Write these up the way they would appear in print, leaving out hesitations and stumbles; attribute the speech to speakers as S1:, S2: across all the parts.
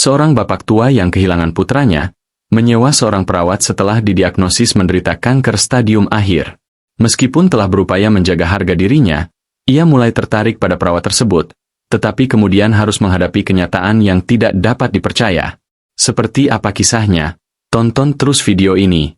S1: Seorang bapak tua yang kehilangan putranya, menyewa seorang perawat setelah didiagnosis menderita kanker stadium akhir. Meskipun telah berupaya menjaga harga dirinya, ia mulai tertarik pada perawat tersebut, tetapi kemudian harus menghadapi kenyataan yang tidak dapat dipercaya. Seperti apa kisahnya? Tonton terus video ini.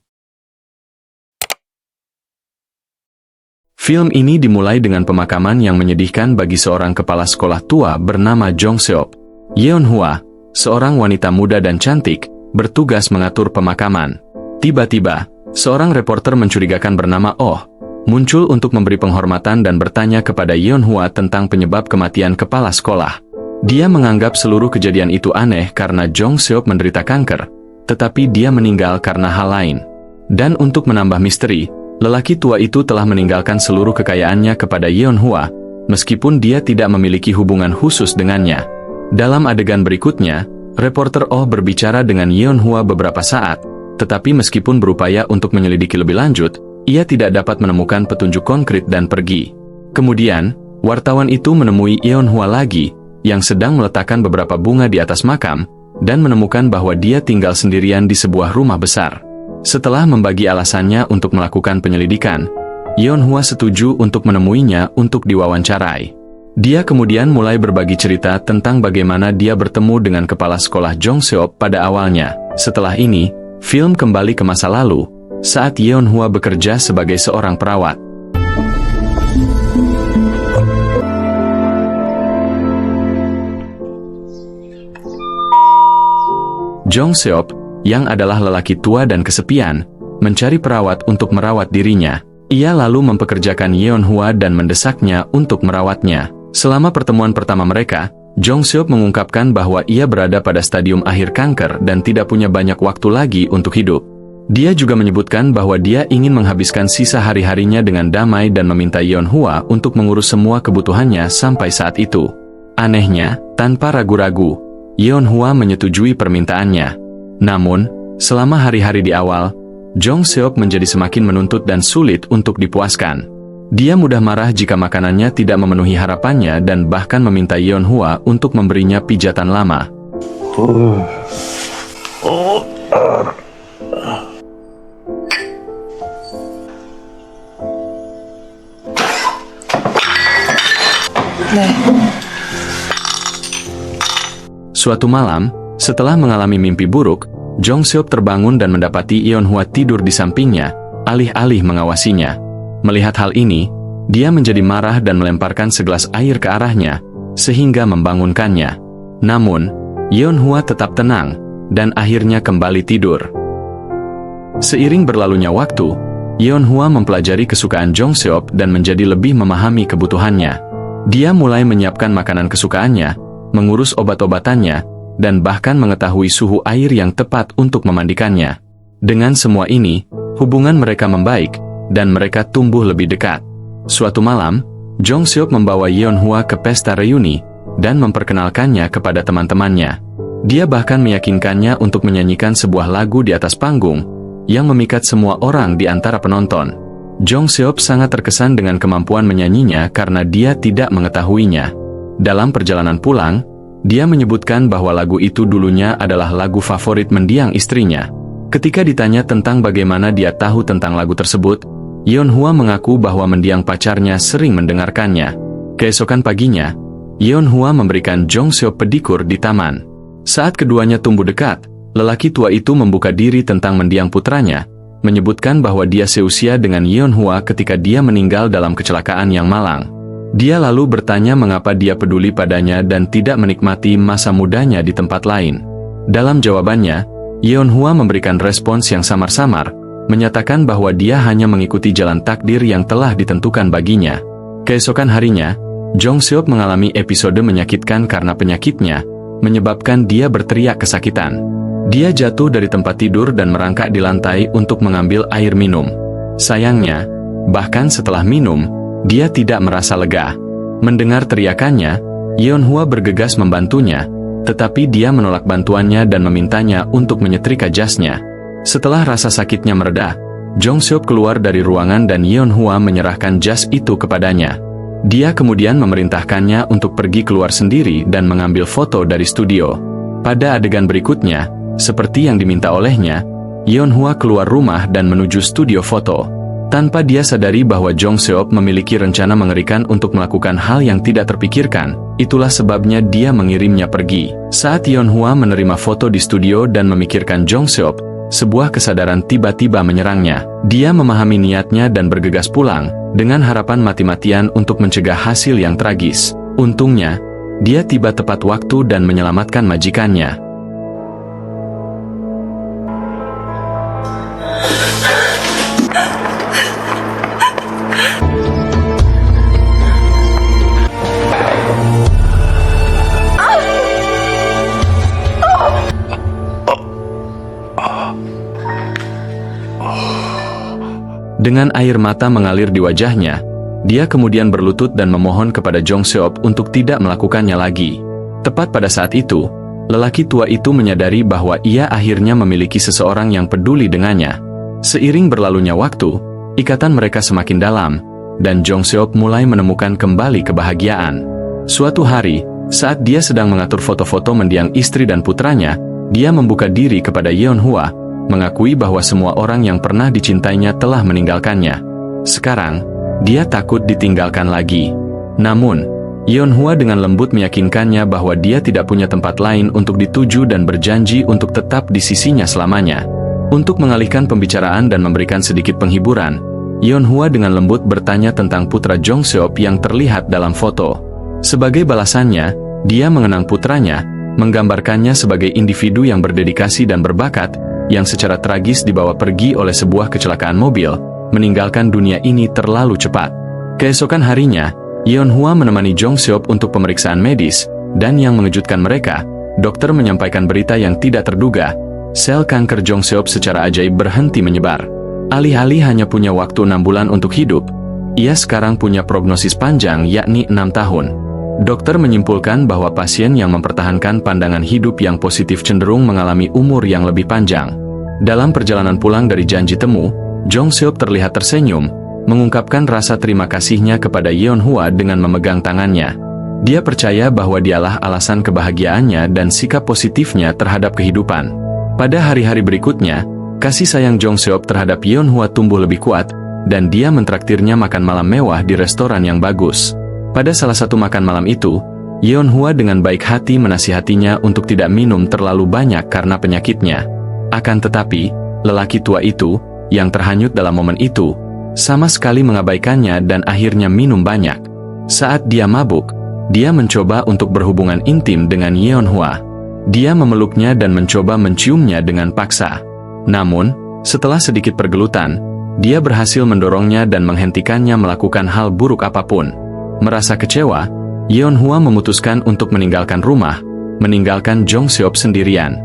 S1: Film ini dimulai dengan pemakaman yang menyedihkan bagi seorang kepala sekolah tua bernama Jong Seop. Yeon Hwa, seorang wanita muda dan cantik, bertugas mengatur pemakaman. Tiba-tiba, seorang reporter mencurigakan bernama Oh muncul untuk memberi penghormatan dan bertanya kepada Yeon Hwa tentang penyebab kematian kepala sekolah. Dia menganggap seluruh kejadian itu aneh karena Jong Seop menderita kanker, tetapi dia meninggal karena hal lain. Dan untuk menambah misteri, lelaki tua itu telah meninggalkan seluruh kekayaannya kepada Yeon Hwa, meskipun dia tidak memiliki hubungan khusus dengannya. Dalam adegan berikutnya, reporter Oh berbicara dengan Yeon Hwa beberapa saat, tetapi meskipun berupaya untuk menyelidiki lebih lanjut, ia tidak dapat menemukan petunjuk konkret dan pergi. Kemudian, wartawan itu menemui Yeon Hwa lagi, yang sedang meletakkan beberapa bunga di atas makam, dan menemukan bahwa dia tinggal sendirian di sebuah rumah besar. Setelah membagi alasannya untuk melakukan penyelidikan, Yeon Hwa setuju untuk menemuinya untuk diwawancarai. Dia kemudian mulai berbagi cerita tentang bagaimana dia bertemu dengan kepala sekolah Jong Seop pada awalnya. Setelah ini, film kembali ke masa lalu, saat Yeon Hwa bekerja sebagai seorang perawat. Jong Seop, yang adalah lelaki tua dan kesepian, mencari perawat untuk merawat dirinya. Ia lalu mempekerjakan Yeon Hwa dan mendesaknya untuk merawatnya. Selama pertemuan pertama mereka, Jong Seop mengungkapkan bahwa ia berada pada stadium akhir kanker dan tidak punya banyak waktu lagi untuk hidup. Dia juga menyebutkan bahwa dia ingin menghabiskan sisa hari-harinya dengan damai dan meminta Yeon Hwa untuk mengurus semua kebutuhannya sampai saat itu. Anehnya, tanpa ragu-ragu, Yeon Hwa menyetujui permintaannya. Namun, selama hari-hari di awal, Jong Seop menjadi semakin menuntut dan sulit untuk dipuaskan. Dia mudah marah jika makanannya tidak memenuhi harapannya dan bahkan meminta Yeon Hwa untuk memberinya pijatan lama. Suatu malam, setelah mengalami mimpi buruk, Jong Seop terbangun dan mendapati Yeon Hwa tidur di sampingnya, alih-alih mengawasinya. Melihat hal ini, dia menjadi marah dan melemparkan segelas air ke arahnya, sehingga membangunkannya. Namun, Yeon Hwa tetap tenang, dan akhirnya kembali tidur. Seiring berlalunya waktu, Yeon Hwa mempelajari kesukaan Jong Seop dan menjadi lebih memahami kebutuhannya. Dia mulai menyiapkan makanan kesukaannya, mengurus obat-obatannya, dan bahkan mengetahui suhu air yang tepat untuk memandikannya. Dengan semua ini, hubungan mereka membaik, dan mereka tumbuh lebih dekat. Suatu malam, Jong Seop membawa Yeon Hwa ke pesta reuni, dan memperkenalkannya kepada teman-temannya. Dia bahkan meyakinkannya untuk menyanyikan sebuah lagu di atas panggung, yang memikat semua orang di antara penonton. Jong Seop sangat terkesan dengan kemampuan menyanyinya karena dia tidak mengetahuinya. Dalam perjalanan pulang, dia menyebutkan bahwa lagu itu dulunya adalah lagu favorit mendiang istrinya. Ketika ditanya tentang bagaimana dia tahu tentang lagu tersebut, Yeon Hwa mengaku bahwa mendiang pacarnya sering mendengarkannya. Keesokan paginya, Yeon Hwa memberikan Jong Seop pedikur di taman. Saat keduanya tumbuh dekat, lelaki tua itu membuka diri tentang mendiang putranya, menyebutkan bahwa dia seusia dengan Yeon Hwa ketika dia meninggal dalam kecelakaan yang malang. Dia lalu bertanya mengapa dia peduli padanya dan tidak menikmati masa mudanya di tempat lain. Dalam jawabannya, Yeon Hwa memberikan respons yang samar-samar, menyatakan bahwa dia hanya mengikuti jalan takdir yang telah ditentukan baginya. Keesokan harinya, Jong Seop mengalami episode menyakitkan karena penyakitnya, menyebabkan dia berteriak kesakitan. Dia jatuh dari tempat tidur dan merangkak di lantai untuk mengambil air minum. Sayangnya, bahkan setelah minum, dia tidak merasa lega. Mendengar teriakannya, Yeon Hwa bergegas membantunya, tetapi dia menolak bantuannya dan memintanya untuk menyetrika jasnya. Setelah rasa sakitnya mereda, Jong Seop keluar dari ruangan dan Yeon Hwa menyerahkan jas itu kepadanya. Dia kemudian memerintahkannya untuk pergi keluar sendiri dan mengambil foto dari studio. Pada adegan berikutnya, seperti yang diminta olehnya, Yeonhwa keluar rumah dan menuju studio foto. Tanpa dia sadari bahwa Jong Seop memiliki rencana mengerikan untuk melakukan hal yang tidak terpikirkan, itulah sebabnya dia mengirimnya pergi. Saat Yeonhwa menerima foto di studio dan memikirkan Jong Seop, sebuah kesadaran tiba-tiba menyerangnya. Dia memahami niatnya dan bergegas pulang, dengan harapan mati-matian untuk mencegah hasil yang tragis. Untungnya, dia tiba tepat waktu dan menyelamatkan majikannya. Dengan air mata mengalir di wajahnya, dia kemudian berlutut dan memohon kepada Jong Seop untuk tidak melakukannya lagi. Tepat pada saat itu, lelaki tua itu menyadari bahwa ia akhirnya memiliki seseorang yang peduli dengannya. Seiring berlalunya waktu, ikatan mereka semakin dalam, dan Jong Seop mulai menemukan kembali kebahagiaan. Suatu hari, saat dia sedang mengatur foto-foto mendiang istri dan putranya, dia membuka diri kepada Yeonhwa, mengakui bahwa semua orang yang pernah dicintainya telah meninggalkannya. Sekarang, dia takut ditinggalkan lagi. Namun, Yeonhwa dengan lembut meyakinkannya bahwa dia tidak punya tempat lain untuk dituju dan berjanji untuk tetap di sisinya selamanya. Untuk mengalihkan pembicaraan dan memberikan sedikit penghiburan, Yeonhwa dengan lembut bertanya tentang putra Jong Seop yang terlihat dalam foto. Sebagai balasannya, dia mengenang putranya, menggambarkannya sebagai individu yang berdedikasi dan berbakat, yang secara tragis dibawa pergi oleh sebuah kecelakaan mobil, meninggalkan dunia ini terlalu cepat. Keesokan harinya, Yeonhwa menemani Jong Seop untuk pemeriksaan medis, dan yang mengejutkan mereka, dokter menyampaikan berita yang tidak terduga. Sel kanker Jong Seop secara ajaib berhenti menyebar. Alih-alih hanya punya waktu 6 bulan untuk hidup, ia sekarang punya prognosis panjang yakni 6 tahun. Dokter menyimpulkan bahwa pasien yang mempertahankan pandangan hidup yang positif cenderung mengalami umur yang lebih panjang. Dalam perjalanan pulang dari janji temu, Jong Seop terlihat tersenyum, mengungkapkan rasa terima kasihnya kepada Yeonhwa dengan memegang tangannya. Dia percaya bahwa dialah alasan kebahagiaannya dan sikap positifnya terhadap kehidupan. Pada hari-hari berikutnya, kasih sayang Jong Seop terhadap Yeonhwa tumbuh lebih kuat, dan dia mentraktirnya makan malam mewah di restoran yang bagus. Pada salah satu makan malam itu, Yeonhwa dengan baik hati menasihatinya untuk tidak minum terlalu banyak karena penyakitnya. Akan tetapi, lelaki tua itu, yang terhanyut dalam momen itu, sama sekali mengabaikannya dan akhirnya minum banyak. Saat dia mabuk, dia mencoba untuk berhubungan intim dengan Yeonhwa. Dia memeluknya dan mencoba menciumnya dengan paksa. Namun, setelah sedikit pergelutan, dia berhasil mendorongnya dan menghentikannya melakukan hal buruk apapun. Merasa kecewa, Yeonhwa memutuskan untuk meninggalkan rumah, meninggalkan Jong Seop sendirian.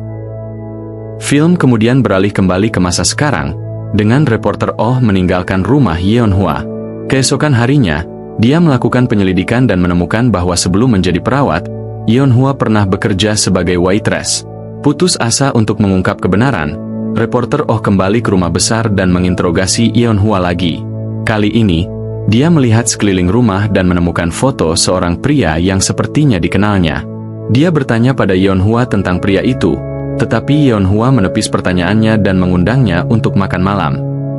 S1: Film kemudian beralih kembali ke masa sekarang, dengan reporter Oh meninggalkan rumah Yeonhwa. Keesokan harinya, dia melakukan penyelidikan dan menemukan bahwa sebelum menjadi perawat, Yeonhwa pernah bekerja sebagai waitress. Putus asa untuk mengungkap kebenaran, reporter Oh kembali ke rumah besar dan menginterogasi Yeonhwa lagi. Kali ini, dia melihat sekeliling rumah dan menemukan foto seorang pria yang sepertinya dikenalnya. Dia bertanya pada Yeonhwa tentang pria itu, tetapi Yeonhwa menepis pertanyaannya dan mengundangnya untuk makan malam.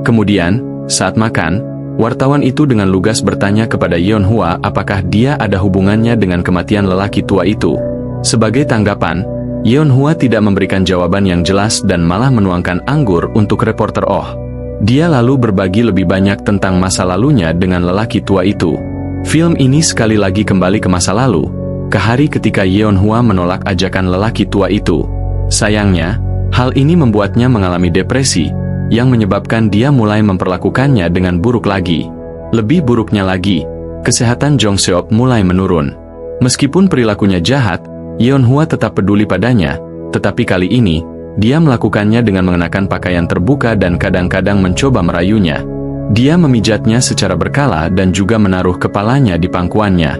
S1: Kemudian, saat makan, wartawan itu dengan lugas bertanya kepada Yeonhwa apakah dia ada hubungannya dengan kematian lelaki tua itu. Sebagai tanggapan, Yeonhwa tidak memberikan jawaban yang jelas dan malah menuangkan anggur untuk reporter Oh. Dia lalu berbagi lebih banyak tentang masa lalunya dengan lelaki tua itu. Film ini sekali lagi kembali ke masa lalu, ke hari ketika Yeonhwa menolak ajakan lelaki tua itu. Sayangnya, hal ini membuatnya mengalami depresi, yang menyebabkan dia mulai memperlakukannya dengan buruk lagi. Lebih buruknya lagi, kesehatan Jong Seop mulai menurun. Meskipun perilakunya jahat, Yeonhwa tetap peduli padanya, tetapi kali ini, dia melakukannya dengan mengenakan pakaian terbuka dan kadang-kadang mencoba merayunya. Dia memijatnya secara berkala dan juga menaruh kepalanya di pangkuannya.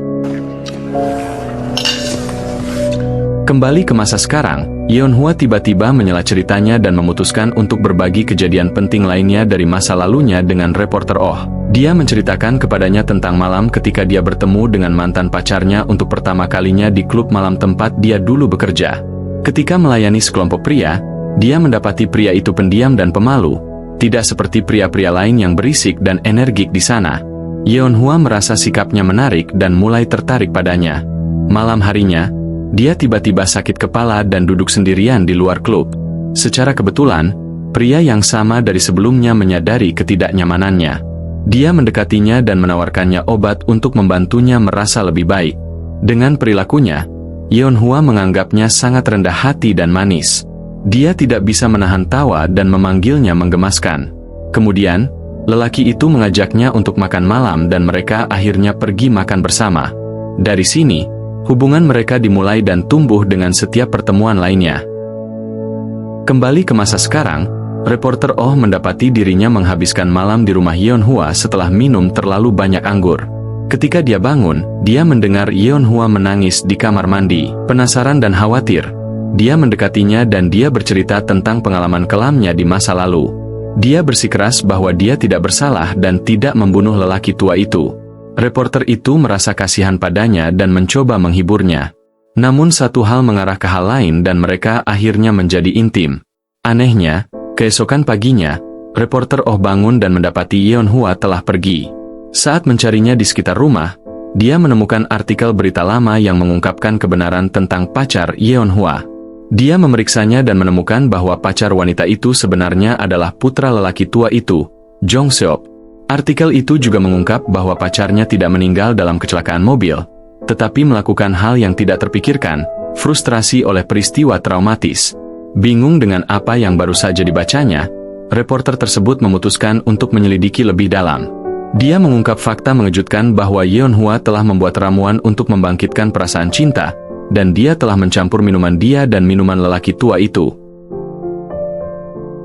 S1: Kembali ke masa sekarang, Yeonhwa tiba-tiba menyela ceritanya dan memutuskan untuk berbagi kejadian penting lainnya dari masa lalunya dengan reporter Oh. Dia menceritakan kepadanya tentang malam ketika dia bertemu dengan mantan pacarnya untuk pertama kalinya di klub malam tempat dia dulu bekerja. Ketika melayani sekelompok pria, dia mendapati pria itu pendiam dan pemalu, tidak seperti pria-pria lain yang berisik dan energik di sana. Yeonhwa merasa sikapnya menarik dan mulai tertarik padanya. Malam harinya, dia tiba-tiba sakit kepala dan duduk sendirian di luar klub. Secara kebetulan, pria yang sama dari sebelumnya menyadari ketidaknyamanannya. Dia mendekatinya dan menawarkannya obat untuk membantunya merasa lebih baik. Dengan perilakunya, Yeonhwa menganggapnya sangat rendah hati dan manis. Dia tidak bisa menahan tawa dan memanggilnya menggemaskan. Kemudian, lelaki itu mengajaknya untuk makan malam dan mereka akhirnya pergi makan bersama. Dari sini, hubungan mereka dimulai dan tumbuh dengan setiap pertemuan lainnya. Kembali ke masa sekarang, reporter Oh mendapati dirinya menghabiskan malam di rumah Yeonhwa setelah minum terlalu banyak anggur. Ketika dia bangun, dia mendengar Yeonhwa menangis di kamar mandi. Penasaran dan khawatir, dia mendekatinya dan dia bercerita tentang pengalaman kelamnya di masa lalu. Dia bersikeras bahwa dia tidak bersalah dan tidak membunuh lelaki tua itu. Reporter itu merasa kasihan padanya dan mencoba menghiburnya. Namun satu hal mengarah ke hal lain dan mereka akhirnya menjadi intim. Anehnya, keesokan paginya, reporter Oh bangun dan mendapati Yeonhwa telah pergi. Saat mencarinya di sekitar rumah, dia menemukan artikel berita lama yang mengungkapkan kebenaran tentang pacar Yeonhwa. Dia memeriksanya dan menemukan bahwa pacar wanita itu sebenarnya adalah putra lelaki tua itu, Jong Seop. Artikel itu juga mengungkap bahwa pacarnya tidak meninggal dalam kecelakaan mobil, tetapi melakukan hal yang tidak terpikirkan, frustrasi oleh peristiwa traumatis. Bingung dengan apa yang baru saja dibacanya, reporter tersebut memutuskan untuk menyelidiki lebih dalam. Dia mengungkap fakta mengejutkan bahwa Yeonhwa telah membuat ramuan untuk membangkitkan perasaan cinta, dan dia telah mencampur minuman dia dan minuman lelaki tua itu.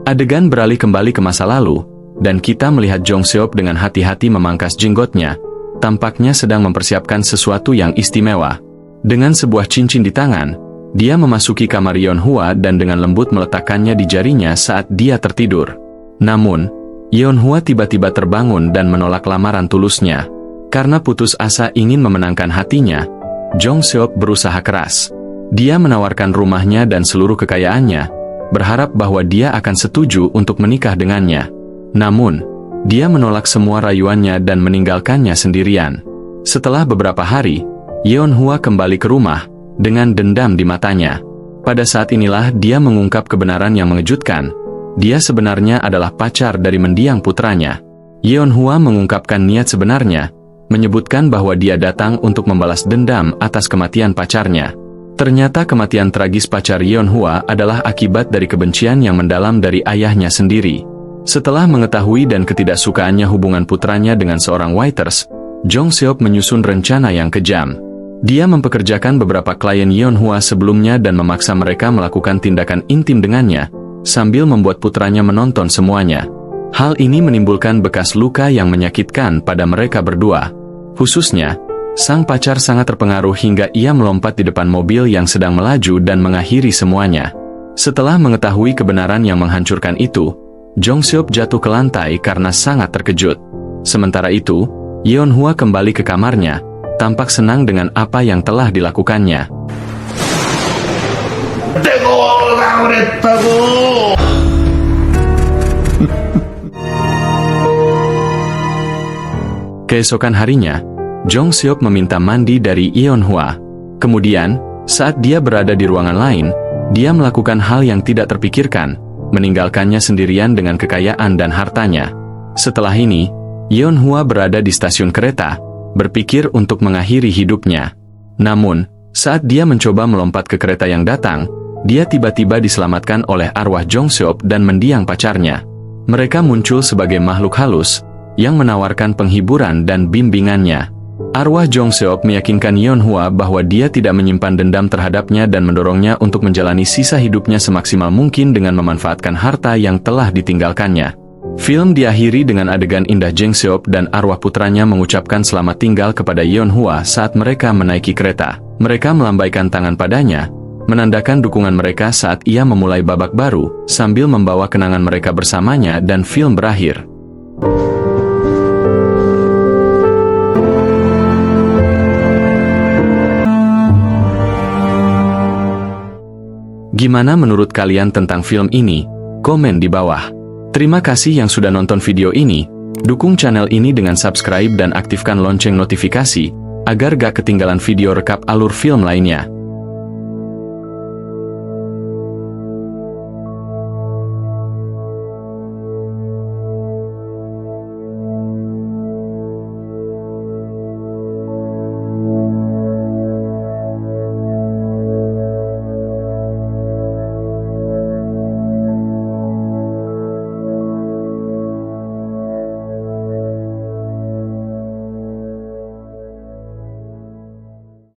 S1: Adegan beralih kembali ke masa lalu, dan kita melihat Jong Seop dengan hati-hati memangkas jenggotnya, tampaknya sedang mempersiapkan sesuatu yang istimewa. Dengan sebuah cincin di tangan, dia memasuki kamar Yeonhwa dan dengan lembut meletakkannya di jarinya saat dia tertidur. Namun, Yeonhwa tiba-tiba terbangun dan menolak lamaran tulusnya. Karena putus asa ingin memenangkan hatinya, Jong Seop berusaha keras. Dia menawarkan rumahnya dan seluruh kekayaannya, berharap bahwa dia akan setuju untuk menikah dengannya. Namun, dia menolak semua rayuannya dan meninggalkannya sendirian. Setelah beberapa hari, Yeonhwa kembali ke rumah, dengan dendam di matanya. Pada saat inilah dia mengungkap kebenaran yang mengejutkan. Dia sebenarnya adalah pacar dari mendiang putranya. Yeonhwa mengungkapkan niat sebenarnya, menyebutkan bahwa dia datang untuk membalas dendam atas kematian pacarnya. Ternyata kematian tragis pacar Yeonhwa adalah akibat dari kebencian yang mendalam dari ayahnya sendiri. Setelah mengetahui dan ketidaksukaannya hubungan putranya dengan seorang waiters, Jong Seop menyusun rencana yang kejam. Dia mempekerjakan beberapa klien Yeonhwa sebelumnya dan memaksa mereka melakukan tindakan intim dengannya, sambil membuat putranya menonton semuanya. Hal ini menimbulkan bekas luka yang menyakitkan pada mereka berdua. Khususnya, sang pacar sangat terpengaruh hingga ia melompat di depan mobil yang sedang melaju dan mengakhiri semuanya. Setelah mengetahui kebenaran yang menghancurkan itu, Jong Seop jatuh ke lantai karena sangat terkejut. Sementara itu, Yeonhwa kembali ke kamarnya, tampak senang dengan apa yang telah dilakukannya. Keesokan harinya, Jong Seop meminta mandi dari Yeonhwa. Kemudian, saat dia berada di ruangan lain, dia melakukan hal yang tidak terpikirkan, meninggalkannya sendirian dengan kekayaan dan hartanya. Setelah ini, Yeonhwa berada di stasiun kereta, berpikir untuk mengakhiri hidupnya. Namun, saat dia mencoba melompat ke kereta yang datang, dia tiba-tiba diselamatkan oleh arwah Jong Seop dan mendiang pacarnya. Mereka muncul sebagai makhluk halus, yang menawarkan penghiburan dan bimbingannya. Arwah Jong Seop meyakinkan Yeonhwa bahwa dia tidak menyimpan dendam terhadapnya dan mendorongnya untuk menjalani sisa hidupnya semaksimal mungkin dengan memanfaatkan harta yang telah ditinggalkannya. Film diakhiri dengan adegan indah Jong Seop dan arwah putranya mengucapkan selamat tinggal kepada Yeonhwa saat mereka menaiki kereta. Mereka melambaikan tangan padanya, menandakan dukungan mereka saat ia memulai babak baru, sambil membawa kenangan mereka bersamanya dan film berakhir. Gimana menurut kalian tentang film ini? Komen di bawah. Terima kasih yang sudah nonton video ini. Dukung channel ini dengan subscribe dan aktifkan lonceng notifikasi, agar gak ketinggalan video rekap alur film lainnya.